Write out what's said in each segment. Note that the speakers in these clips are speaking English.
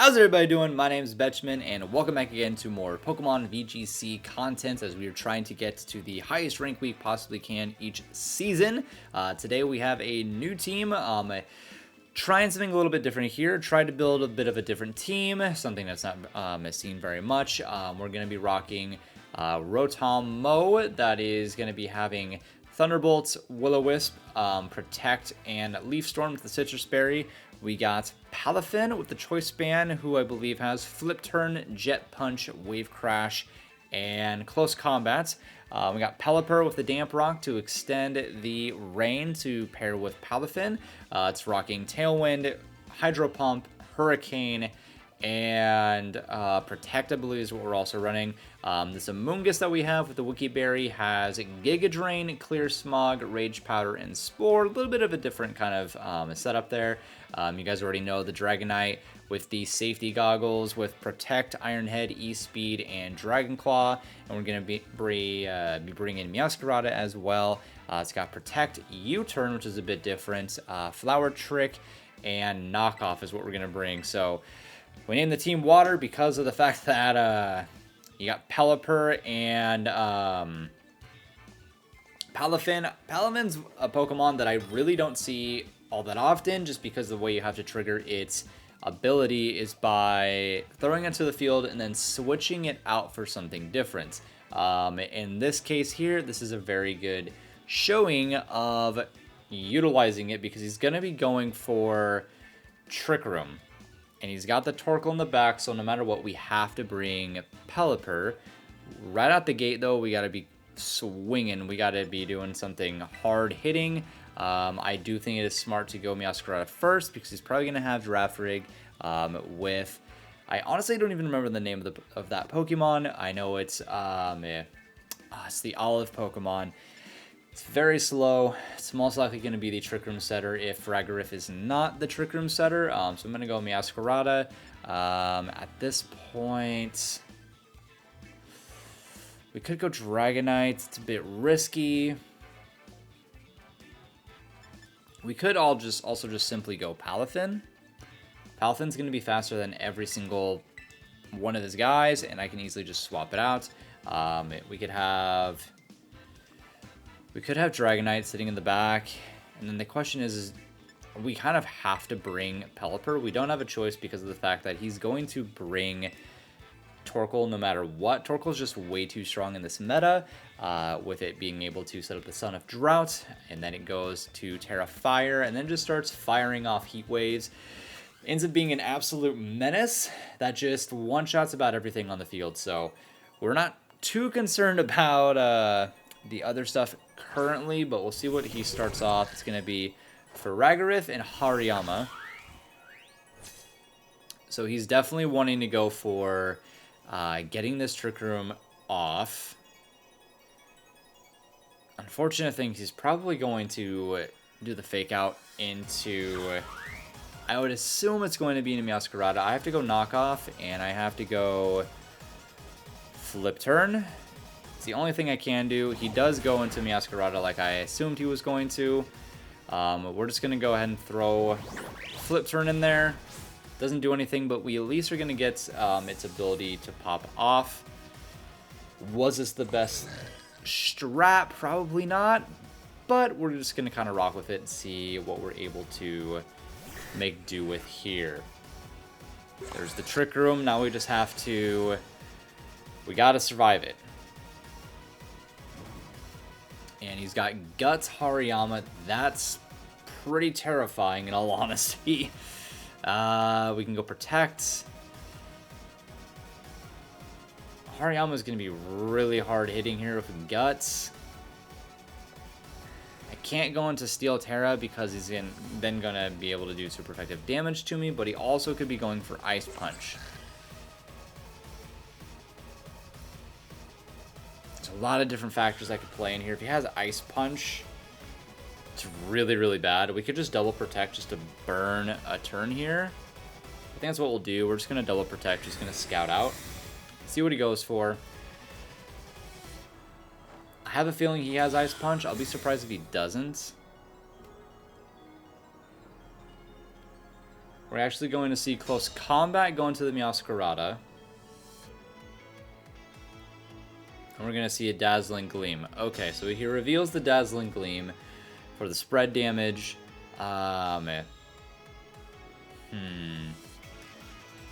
How's everybody doing? My name is Betchman, and welcome back again to more Pokemon VGC content as we are trying to get to the highest rank we possibly can each season. Today we have a new team. Trying something a little bit different here. Tried to build a bit of a different team, something that's not seen very much. We're going to be rocking Rotom Mow. That is going to be having Thunderbolt, Will-O-Wisp, Protect, and Leaf Storm with the Citrus Berry. We got Palafin with the Choice Band, who I believe has Flip Turn, Jet Punch, Wave Crash, and Close Combat. We got Pelipper with the Damp Rock to extend the Rain to pair with Palafin. It's rocking Tailwind, Hydro Pump, Hurricane, and Protect, I believe, is what we're also running. This Amoonguss that we have with the Wiki Berry has Giga Drain, Clear Smog, Rage Powder, and Spore. A little bit of a different kind of setup there. You guys already know the Dragonite with the safety goggles with Protect, Iron Head, E-Speed, and Dragon Claw. And we're going to be bringing Meowscarada as well. It's got Protect, U-Turn, which is a bit different. Flower Trick, and Knockoff is what we're going to bring. So we named the team Water because of the fact that you got Pelipper and Palafin. Palafin's a Pokemon that I really don't see all that often, just because the way you have to trigger its ability is by throwing it to the field and then switching it out for something different. In this case here, this is a very good showing of utilizing it because he's going to be going for Trick Room. And he's got the Torkoal in the back, so no matter what, we have to bring Pelipper. Right out the gate, though, we got to be swinging. We got to be doing something hard hitting. I do think it is smart to go Meowscarada first because he's probably going to have Draft Rig with... I honestly don't even remember the name of that Pokemon. I know it's the Olive Pokemon. It's very slow. It's most likely going to be the Trick Room setter if FARIGIRAF is not the Trick Room setter. So I'm going to go Meowscarada. At this point, we could go Dragonite. It's a bit risky. We could also just simply go Palafin. Palafin's going to be faster than every single one of his guys, and I can easily just swap it out. We could have Dragonite sitting in the back, and then the question is we kind of have to bring Pelipper. We don't have a choice because of the fact that he's going to bring Torkoal no matter what. Torkoal's just way too strong in this meta, with it being able to set up the Son of Drought, and then it goes to Terra Fire, and then just starts firing off Heat Waves. Ends up being an absolute menace that just one-shots about everything on the field, so we're not too concerned about the other stuff currently, but we'll see what he starts off. It's going to be FARIGIRAF and Hariyama. So he's definitely wanting to go for getting this Trick Room off. Unfortunate thing, he's probably going to do the Fake Out into... I would assume it's going to be into Meowscarada. I have to go Knockoff, and I have to go Flip Turn. It's the only thing I can do. He does go into Meowscarada like I assumed he was going to. We're just going to go ahead and throw Flip Turn in there. Doesn't do anything, but we at least are going to get its ability to pop off. Was this the best strat? Probably not. But we're just going to kind of rock with it and see what we're able to make do with here. There's the Trick Room. Now we just have to... We got to survive it. And he's got Guts Hariyama. That's pretty terrifying in all honesty. We can go Protect. Hariyama is going to be really hard hitting here with Guts. I can't go into Steel Terra because he's then going to be able to do super effective damage to me, but he also could be going for Ice Punch. There's a lot of different factors that could play in here. If he has Ice Punch, it's really, really bad. We could just double Protect just to burn a turn here. I think that's what we'll do. We're just going to double Protect, just going to scout out. See what he goes for. I have a feeling he has Ice Punch. I'll be surprised if he doesn't. We're We're actually going to see close combat go into the Meowscarada. And we're going to see a Dazzling Gleam. Okay, so he reveals the Dazzling Gleam for the spread damage. Man.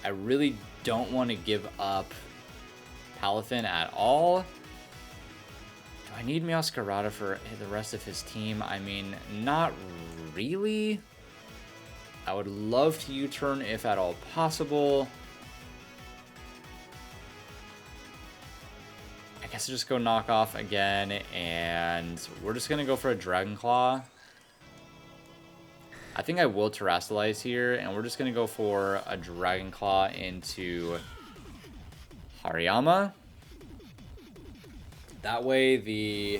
I really don't want to give up Palafin at all. Do I need Meowscarada for the rest of his team? I mean, not really. I would love to U-turn if at all possible. I guess I'll just go knock off again, and we're just going to go for a Dragon Claw. I think I will Terrasilize here, and we're just going to go for a Dragon Claw into Hariyama. That way, the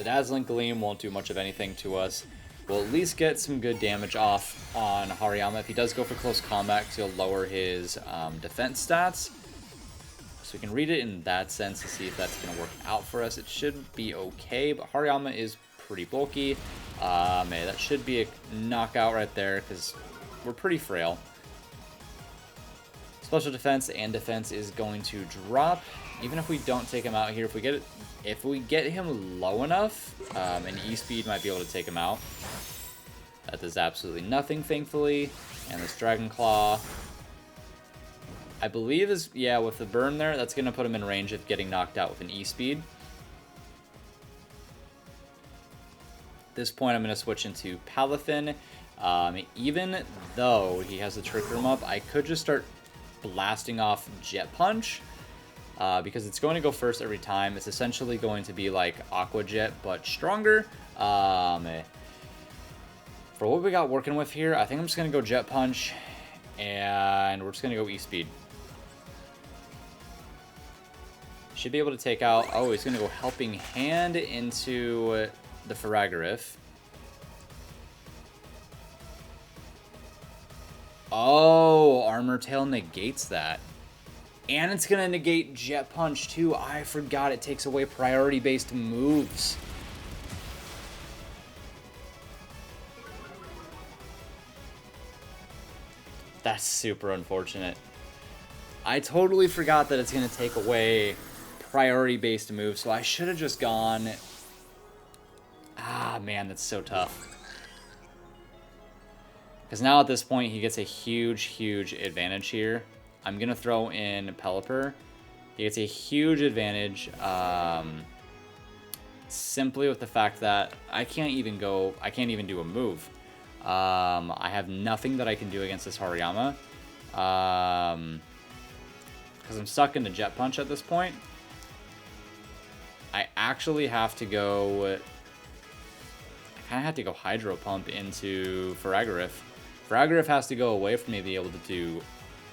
Dazzling Gleam won't do much of anything to us. We'll at least get some good damage off on Hariyama. If he does go for close combat, he'll lower his defense stats. So we can read it in that sense to see if that's going to work out for us. It should be okay, but Hariyama is pretty bulky. That should be a knockout right there because we're pretty frail. Special defense and defense is going to drop. Even if we don't take him out here, if we get him low enough, an E-Speed might be able to take him out. That does absolutely nothing, thankfully. And this Dragon Claw, I believe is, yeah, with the burn there, that's going to put him in range of getting knocked out with an E-Speed. At this point, I'm going to switch into Palafin. Even though he has the Trick Room up, I could just start blasting off Jet Punch. Because it's going to go first every time. It's essentially going to be like Aqua Jet, but stronger. For what we got working with here, I think I'm just going to go Jet Punch. And we're just going to go E-Speed. Should be able to take out... Oh, he's going to go Helping Hand into the FARIGIRAF. Oh, Armor Tail negates that. And it's going to negate Jet Punch, too. I forgot it takes away priority-based moves. That's super unfortunate. I totally forgot that it's going to take away priority-based moves, so I should have just gone... Ah, man, that's so tough. Because now at this point, he gets a huge, huge advantage here. I'm going to throw in Pelipper. He gets a huge advantage simply with the fact that I can't even do a move. I have nothing that I can do against this Hariyama. Because I'm stuck into Jet Punch at this point. I actually have to go... I kind of have to go Hydro Pump into FARIGIRAF. FARIGIRAF has to go away for me to be able to do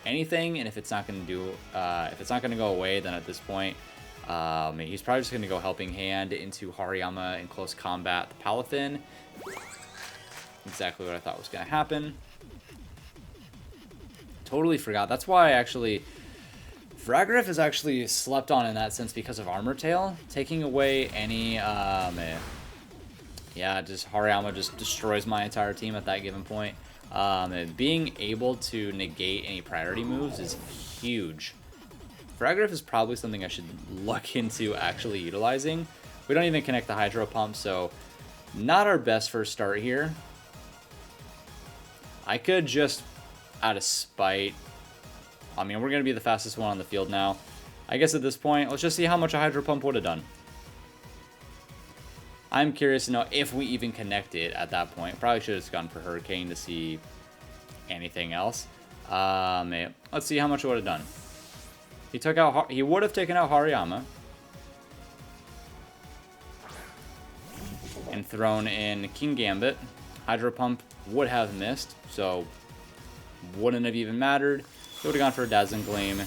anything, and if it's not going to go away, then at this point, he's probably just going to go Helping Hand into Hariyama in close combat, the Palafin. Exactly what I thought was going to happen. Totally forgot. That's why FARIGIRAF is actually slept on in that sense because of Armor Tail. Taking away any, just Hariyama just destroys my entire team at that given point. And being able to negate any priority moves is huge. FARIGIRAF is probably something I should look into actually utilizing. We don't even connect the Hydro Pump, so not our best first start here. I could just, out of spite, I mean, we're going to be the fastest one on the field now. I guess at this point, let's just see how much a Hydro Pump would have done. I'm curious to know if we even connect it at that point. Probably should have just gone for Hurricane to see anything else. Let's see how much it would have done. He would have taken out Hariyama. And thrown in King Gambit. Hydro Pump would have missed, so wouldn't have even mattered. He would have gone for a Dazzling Gleam,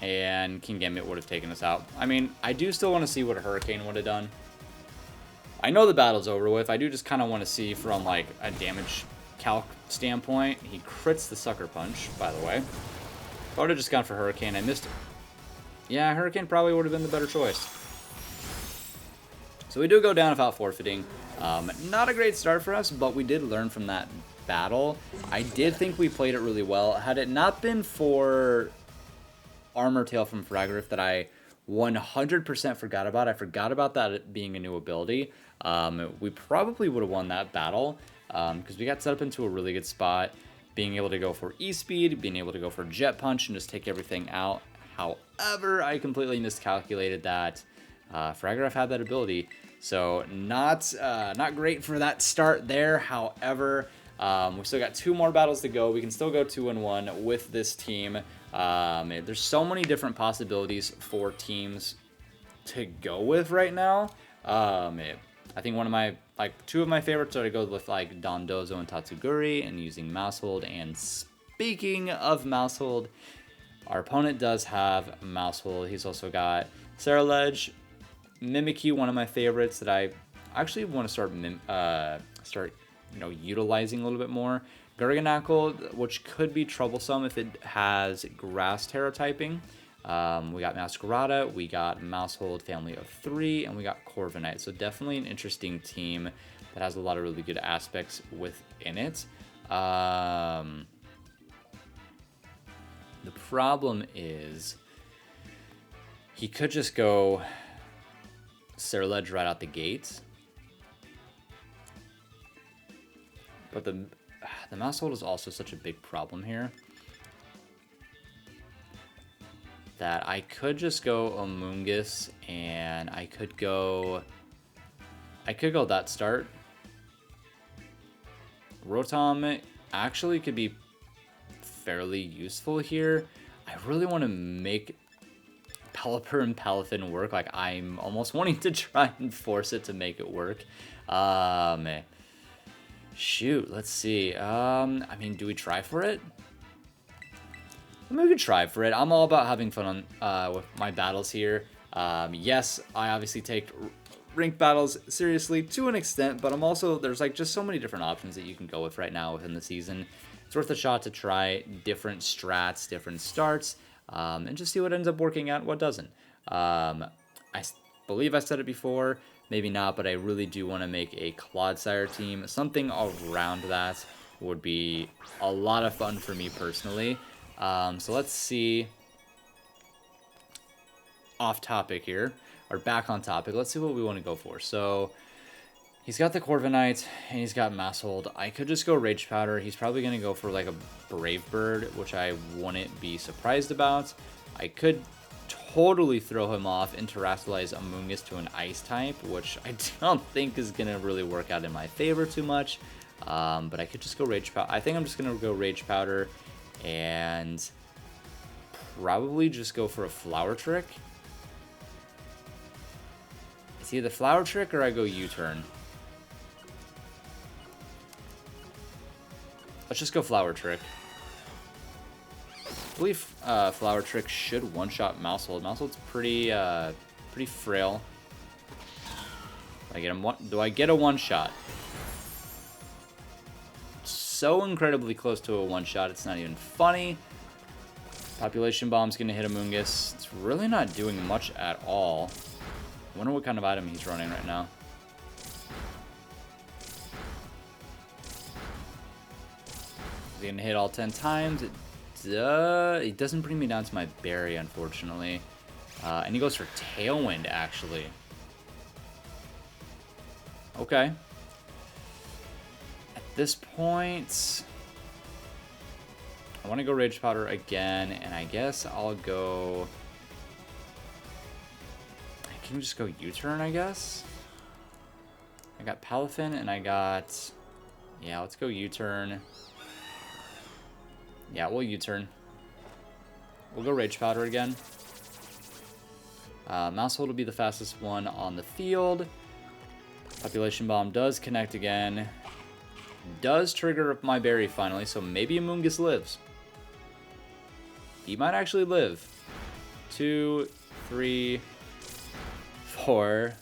and King Gambit would have taken us out. I mean, I do still want to see what a Hurricane would have done. I know the battle's over with. I do just kind of want to see from, like, a damage calc standpoint. He crits the Sucker Punch, by the way. If I would have just gone for Hurricane, I missed it. Yeah, Hurricane probably would have been the better choice. So we do go down without forfeiting. Not a great start for us, but we did learn from that battle, I did think we played it really well. Had it not been for Armor Tail from FARIGIRAF that I 100% forgot about. I forgot about that being a new ability. We probably would have won that battle because we got set up into a really good spot. Being able to go for E-Speed, being able to go for Jet Punch and just take everything out. However, I completely miscalculated that FARIGIRAF had that ability. So not great for that start there. However, we've still got 2 more battles to go. We can still go 2-1 with this team. There's so many different possibilities for teams to go with right now. I think one of my, 2 of my favorites are to go with like Dondozo and Tatsuguri and using Mouse Hold. And speaking of Mouse Hold, our opponent does have Mouse Hold. He's also got Scarlet, Mimikyu, one of my favorites that I actually want to start utilizing a little bit more. Gurganackle, which could be troublesome if it has Grass Terra typing. We got Masquerada, we got Mouse Hold family of 3, and we got Corviknight. So definitely an interesting team that has a lot of really good aspects within it. The problem is he could just go Scarlet right out the gate. But the Mouse Hold is also such a big problem here that I could just go Amoonguss and I could go that start. Rotom actually could be fairly useful here. I really want to make Pelipper and Palafin work. Like, I'm almost wanting to try and force it to make it work. Shoot, let's see. I mean, do we try for it? I mean, we could try for it. I'm all about having fun on with my battles here. Yes, I obviously take ranked battles seriously to an extent, but I'm also, there's like just so many different options that you can go with right now within the season. It's worth a shot to try different strats, different starts, and just see what ends up working out, what doesn't. I believe I said it before, maybe not, but I really do want to make a Clodsire team. Something around that would be a lot of fun for me personally. So let's see. Off topic here, or back on topic. Let's see what we want to go for. So he's got the Corviknight and he's got Mouse Hold. I could just go Rage Powder. He's probably going to go for like a Brave Bird, which I wouldn't be surprised about. I could totally throw him off and Terrasilize Amoonguss to an Ice type, which I don't think is going to really work out in my favor too much. But I could just go Rage Powder. I think I'm just going to go Rage Powder and probably just go for a Flower Trick. It's either Flower Trick or I go U-turn. Let's just go Flower Trick. I believe Flower Trick should one-shot Mouse Hold. Mouse Hold's pretty frail. Do I get a one-shot? So incredibly close to a one-shot, it's not even funny. Population Bomb's gonna hit Amoonguss. It's really not doing much at all. I wonder what kind of item he's running right now. Is he gonna hit all 10 times? It doesn't bring me down to my berry, unfortunately. And he goes for Tailwind, actually. Okay. At this point, I want to go Rage Powder again, and I guess I'll go... I can just go U-turn, I guess? I got Palafin, and I got... Yeah, let's go U-turn. Yeah, we'll U-turn. We'll go Rage Powder again. Mouse Hold will be the fastest one on the field. Population Bomb does connect again. Does trigger my berry finally, so maybe Amoonguss lives. He might actually live. 2, 3, 4,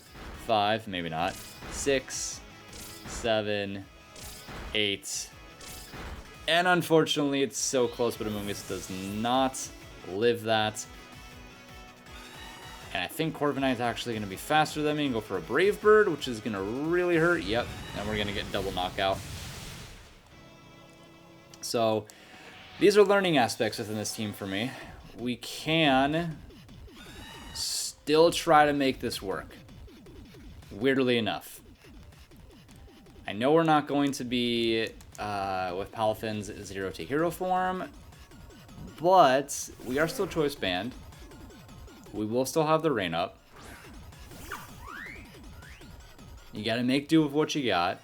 5, maybe not. 6, 7, 8. And unfortunately, it's so close, but Amoonguss does not live that. And I think Corviknight's actually going to be faster than me and go for a Brave Bird, which is going to really hurt. Yep, and we're going to get double knockout. So these are learning aspects within this team for me. We can still try to make this work, weirdly enough. I know we're not going to be with Palafin's 0 to hero form, but we are still choice banned. We will still have the rain up. You gotta make do with what you got.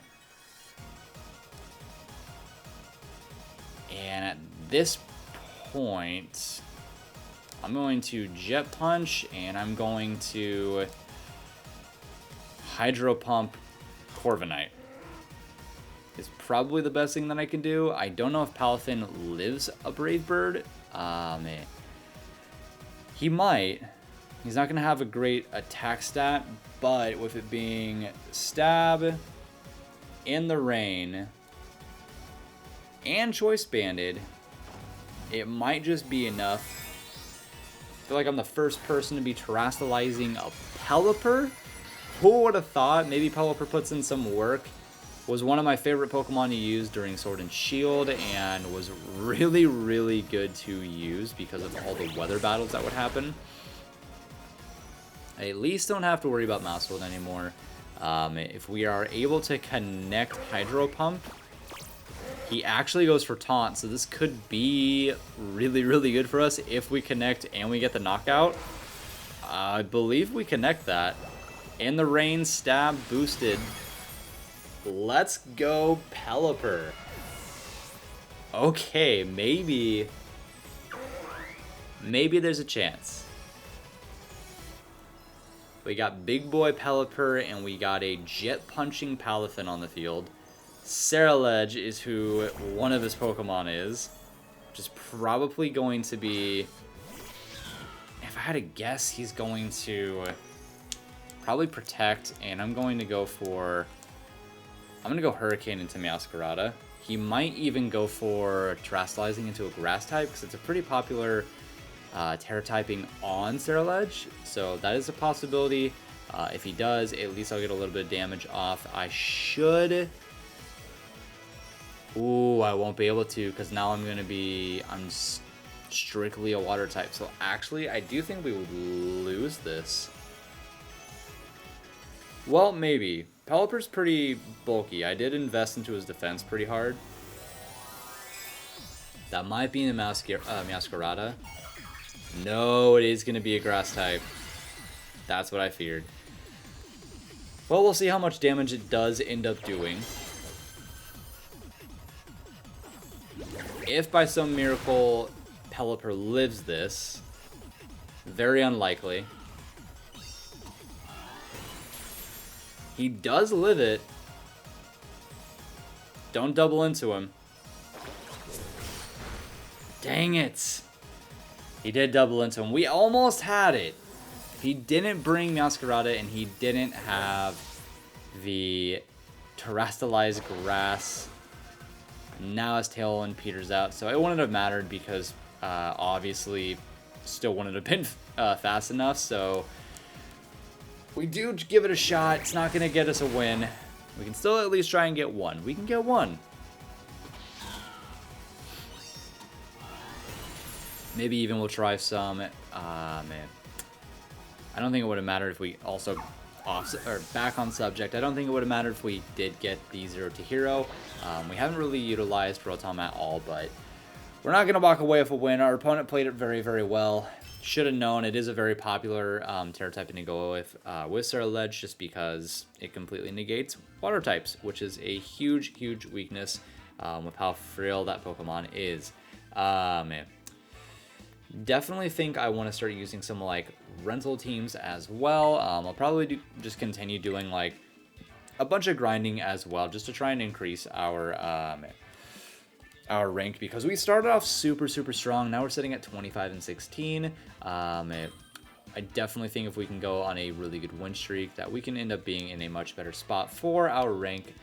And at this point, I'm going to Jet Punch, and I'm going to Hydro Pump Corviknight. Is probably the best thing that I can do. I don't know if Palafin lives a Brave Bird. Man. He might. He's not going to have a great attack stat, but with it being Stab, in the rain, and Choice Banded, it might just be enough. I feel like I'm the first person to be terastallizing a Pelipper. Who would have thought? Maybe Pelipper puts in some work. Was one of my favorite Pokemon to use during Sword and Shield, and was really, really good to use because of all the weather battles that would happen. I at least don't have to worry about Mousehold anymore. If we are able to connect Hydro Pump, he actually goes for Taunt, so this could be really, really good for us if we connect and we get the knockout. I believe we connect that. And the Rain Stab boosted. Let's go Pelipper. Okay, maybe there's a chance. We got Big Boy Pelipper, and we got a Jet Punching Palafin on the field. Scarlet is who one of his Pokemon is. Which is probably going to be... If I had to guess, he's going to probably Protect, and I'm going to go for... I'm going to go Hurricane into Meowscarada. He might even go for Terastallizing into a Grass type, because it's a pretty popular Terra typing on Scarlet. So that is a possibility. If he does, at least I'll get a little bit of damage off. I should... Ooh, I won't be able to, because now I'm going to be... I'm strictly a Water type. So actually, I do think we would lose this. Well, maybe. Pelipper's pretty bulky. I did invest into his defense pretty hard. That might be in the Meowscarada. No, it is going to be a Grass type. That's what I feared. Well, we'll see how much damage it does end up doing. If by some miracle Pelipper lives this, very unlikely. He does live it. Don't double into him. Dang it. He did double into him. We almost had it. He didn't bring Meowscarada, and he didn't have the Terastallized Grass. Now his Tailwind peters out. So it wouldn't have mattered because obviously still wouldn't have been fast enough. So we do give it a shot. It's not going to get us a win. We can still at least try and get one. We can get one. Maybe even we'll try some. Man, I don't think it would have mattered if we also back on subject. I don't think it would have mattered if we did get the 0 to hero. We haven't really utilized Rotom at all, but we're not going to walk away with a win. Our opponent played it very, very well. Should have known. It is a very popular Terra type to go with Scarlet, just because it completely negates water types, which is a huge, huge weakness with how frail that Pokemon is. Man. Definitely think I want to start using some like rental teams as well. I'll probably just continue doing like a bunch of grinding as well, just to try and increase our rank, because we started off super, super strong. Now we're sitting at 25 and 16. I definitely think if we can go on a really good win streak, that we can end up being in a much better spot for our rank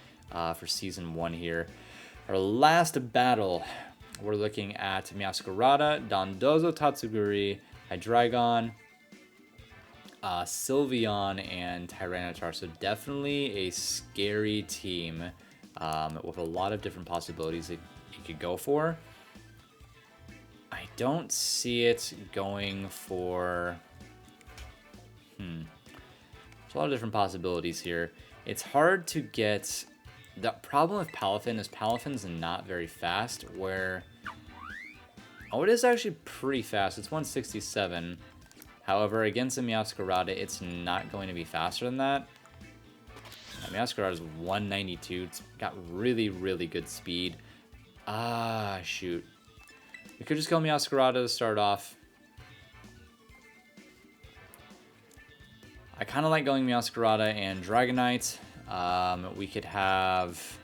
for Season 1 here. Our last battle, we're looking at Meowscarada, Dondozo Tatsuguri, Hydreigon, Sylveon, and Tyranitar. So definitely a scary team with a lot of different possibilities you could go for. I don't see it going for... There's a lot of different possibilities here. It's hard to get... The problem with Palafin is Palafin's not very fast, where... Oh, it is actually pretty fast. It's 167. However, against a Meowscarada, it's not going to be faster than that. Meowscarada is 192. It's got really, really good speed. Ah, shoot. We could just go Meowscarada to start off. I kind of like going Meowscarada and Dragonite. We could have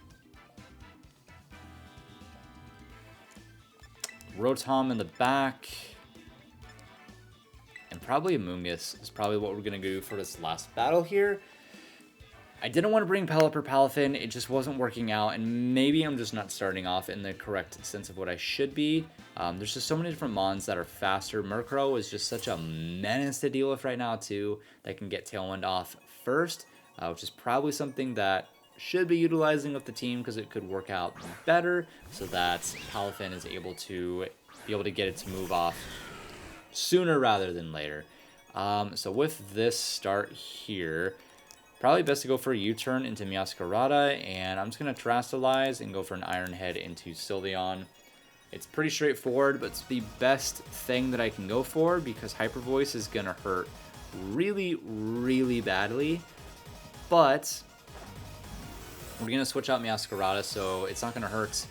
Rotom in the back. And probably a Amoonguss is probably what we're going to do for this last battle here. I didn't want to bring Pelipper Palafin. It just wasn't working out. And maybe I'm just not starting off in the correct sense of what I should be. There's just so many different Mons that are faster. Murkrow is just such a menace to deal with right now, too. That can get Tailwind off first, which is probably something that should be utilizing with the team because it could work out better so that Palafin is able to get it to move off sooner rather than later. So with this start here, probably best to go for a U-turn into Meowscarada, and I'm just going to Terastallize and go for an Iron Head into Sylveon. It's pretty straightforward, but it's the best thing that I can go for because Hyper Voice is going to hurt really, really badly. But we're going to switch out Meowscarada, so it's not going to hurt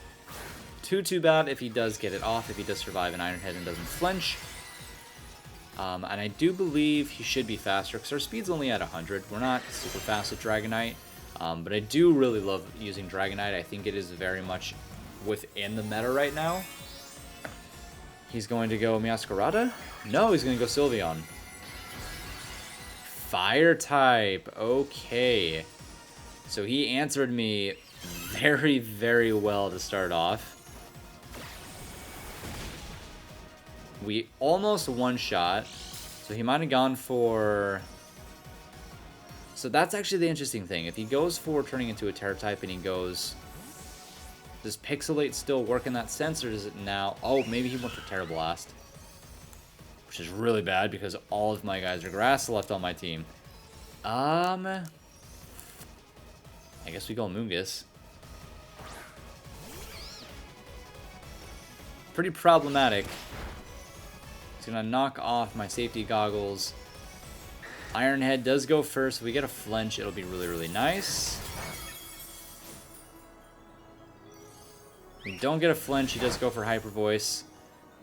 too bad if he does get it off, if he does survive an Iron Head and doesn't flinch. And I do believe he should be faster because our speed's only at 100. We're not super fast with Dragonite, but I do really love using Dragonite. I think it is very much within the meta right now. He's going to go Meowscarada? No, he's going to go Sylveon. Fire type. Okay. So he answered me very, very well to start off. We almost one-shot, so he might have gone for... So that's actually the interesting thing. If he goes for turning into a Terra-type and he goes... Does Pixelate still work in that sense, or does it now... Oh, maybe he went for Terra Blast. Which is really bad because all of my guys are grass left on my team. I guess we go Amoonguss. Pretty problematic. It's going to knock off my safety goggles. Iron Head does go first. If we get a flinch, it'll be really, really nice. If we don't get a flinch, he does go for Hyper Voice.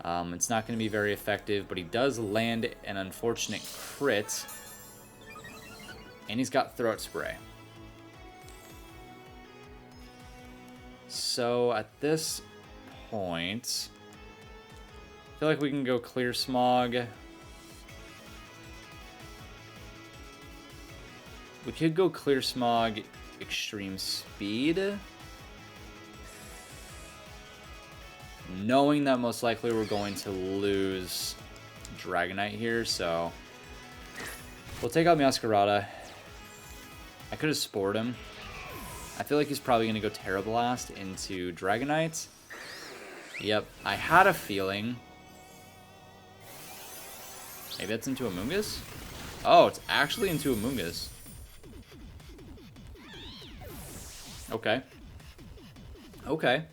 It's not going to be very effective, but he does land an unfortunate crit. And he's got Throat Spray. So at this point... I feel like we can go Clear Smog. We could go Clear Smog Extreme Speed. Knowing that most likely we're going to lose Dragonite here, so we'll take out Meowscarada. I could have Spored him. I feel like he's probably going to go Terra Blast into Dragonite. Yep, I had a feeling. Maybe that's into Amoonguss? Oh, it's actually into Amoonguss. Okay. Okay.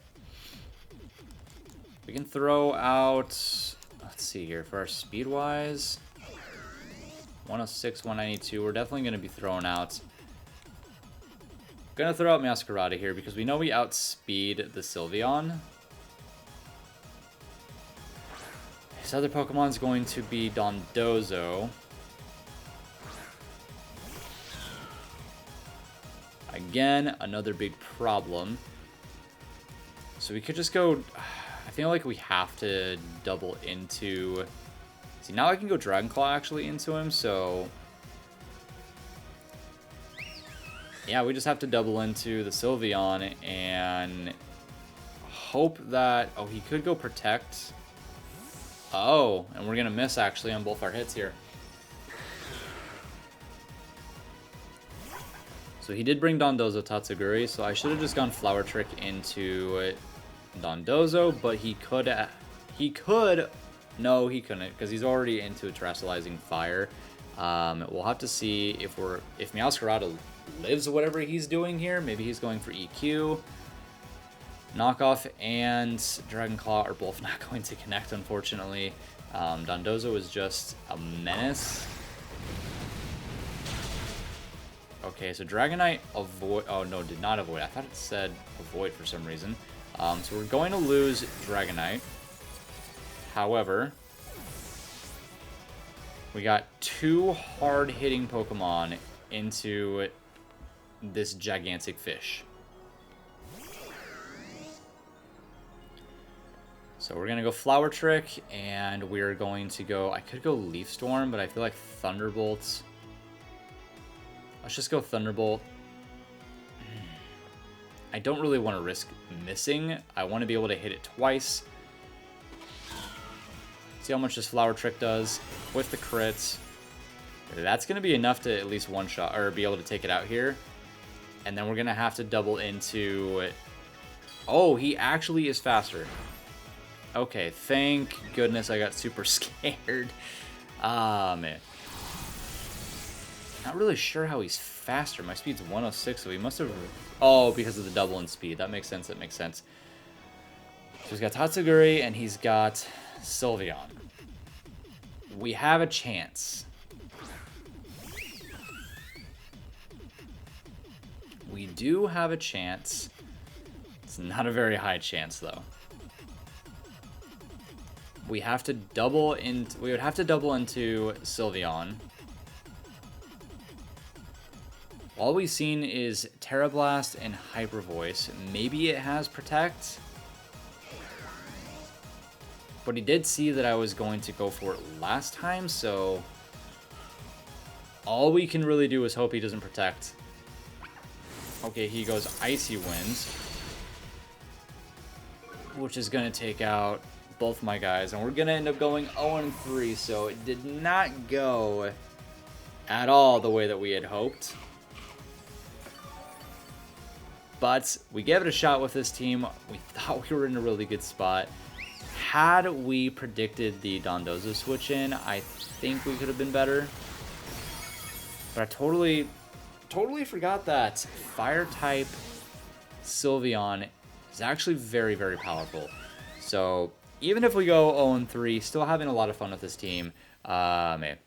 We can throw out... Let's see here. For our speed-wise... 106, 192. We're definitely going to be throwing out... Going to throw out Meowscarada here because we know we outspeed the Sylveon. His other Pokemon is going to be Dondozo. Again, another big problem. So we could just go... I feel like we have to double into... See, now I can go Dragon Claw actually into him, so... Yeah, we just have to double into the Sylveon and hope that... Oh, he could go Protect... Oh, and we're going to miss, actually, on both our hits here. So he did bring Dondozo Tatsuguri, so I should have just gone Flower Trick into Dondozo, but he could, no, he couldn't, because he's already into a terrestrializing fire. We'll have to see if Meowscarada lives whatever he's doing here. Maybe he's going for EQ. Knockoff and Dragon Claw are both not going to connect, unfortunately. Dondozo is just a menace. Okay, so Dragonite avoid. Oh no, did not avoid. I thought it said avoid for some reason. So we're going to lose Dragonite. However, we got 2 hard-hitting Pokemon into this gigantic fish. So we're going to go Flower Trick, and we're going to go... I could go Leaf Storm, but I feel like Thunderbolts... Let's just go Thunderbolt. I don't really want to risk missing. I want to be able to hit it twice. See how much this Flower Trick does with the crits. That's going to be enough to at least one-shot, or be able to take it out here. And then we're going to have to double into... Oh, he actually is faster. Okay, thank goodness I got super scared. Ah, man. Not really sure how he's faster. My speed's 106, so he must have... Oh, because of the double in speed. That makes sense, that makes sense. So he's got Tatsuguri, and he's got Sylveon. We have a chance. We do have a chance. It's not a very high chance, though. We have to double in. We would have to double into Sylveon. All we've seen is Terra Blast and Hyper Voice. Maybe it has Protect. But he did see that I was going to go for it last time, so all we can really do is hope he doesn't Protect. Okay, he goes Icy Winds, which is going to take out both my guys, and we're going to end up going 0-3, so it did not go at all the way that we had hoped. But we gave it a shot with this team. We thought we were in a really good spot. Had we predicted the Dondozo switch in, I think we could have been better. But I totally forgot that Fire-type Sylveon is actually very, very powerful. So even if we go 0-3, still having a lot of fun with this team. Man.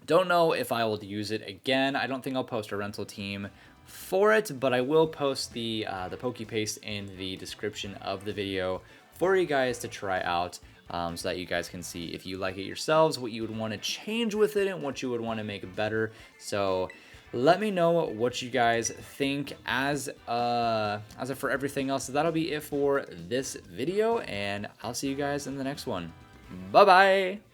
Don't know if I will use it again. I don't think I'll post a rental team for it, but I will post the Pokepaste in the description of the video for you guys to try out, so that you guys can see if you like it yourselves, what you would want to change with it, and what you would want to make better. So let me know what you guys think. As for everything else, that'll be it for this video, and I'll see you guys in the next one. Bye bye.